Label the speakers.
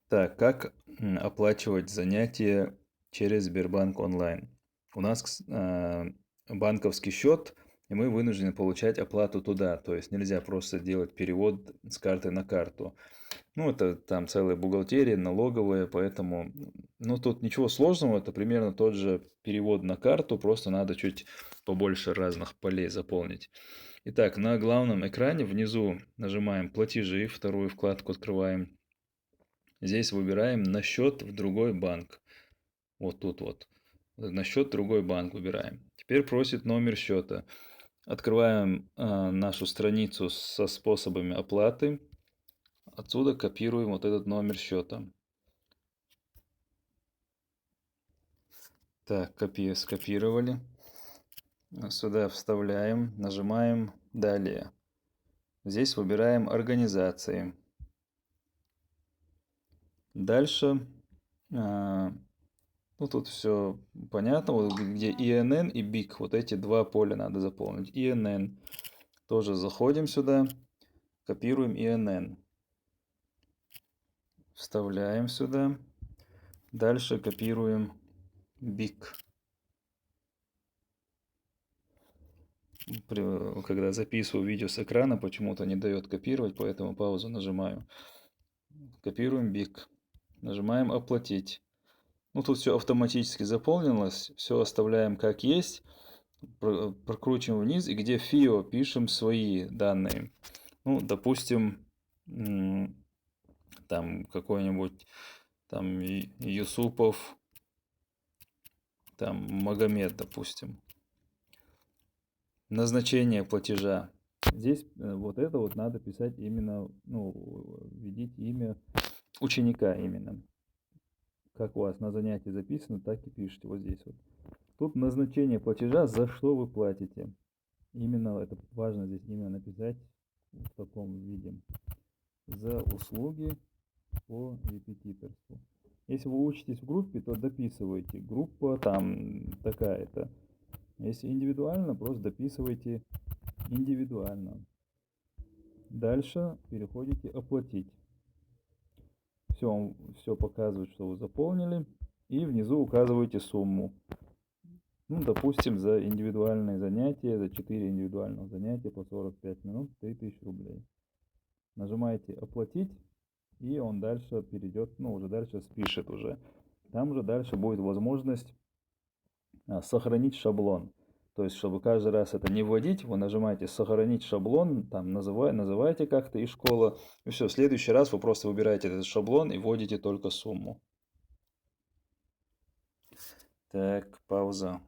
Speaker 1: Так, как оплачивать занятия через Сбербанк онлайн? У нас банковский счет, и мы вынуждены получать оплату туда. То есть нельзя просто делать перевод с карты на карту. Ну, это там целая бухгалтерия, налоговая, поэтому, ну, тут ничего сложного, это примерно тот же перевод на карту, просто надо чуть побольше разных полей заполнить. Итак, на главном экране внизу нажимаем «Платежи», вторую вкладку открываем. Здесь выбираем «На счет в другой банк». Вот тут вот. На счет в другой банк выбираем. Теперь просит номер счета. Открываем нашу страницу со способами оплаты. Отсюда копируем вот этот номер счета. Так, скопировали. Сюда вставляем, нажимаем «Далее». Здесь выбираем «Организации». Дальше, ну тут все понятно, вот где ИНН и БИК, вот эти два поля надо заполнить. ИНН. Тоже заходим сюда, копируем ИНН. Вставляем сюда. Дальше копируем БИК. Когда записываю видео с экрана, почему-то не дает копировать, поэтому паузу нажимаю. Копируем БИК. Нажимаем «Оплатить». Ну, тут все автоматически заполнилось. Все оставляем как есть. Прокручиваем вниз. И где ФИО пишем свои данные. Ну, допустим, там какой-нибудь там Юсупов, там Магомед, допустим. Назначение платежа. Здесь вот это вот надо писать именно, ну, введите имя ученика именно. Как у вас на занятии записано, так и пишите вот здесь вот. Тут назначение платежа, за что вы платите. Именно это важно здесь именно написать в таком виде. За услуги по репетиторству. Если вы учитесь в группе, то дописывайте. Группа там такая-то. Если индивидуально, просто дописывайте индивидуально. Дальше переходите «Оплатить». Все показывает, что вы заполнили. И внизу указываете сумму. Ну, допустим, за индивидуальные занятия, за 4 индивидуальных занятия по 45 минут 3000 рублей. Нажимаете «Оплатить», и он дальше перейдет, ну, уже дальше спишет уже. Там же дальше будет возможность сохранить шаблон. То есть, чтобы каждый раз это не вводить, вы нажимаете «Сохранить шаблон», там называете как-то и школа, и все. В следующий раз вы просто выбираете этот шаблон и вводите только сумму. Так, пауза.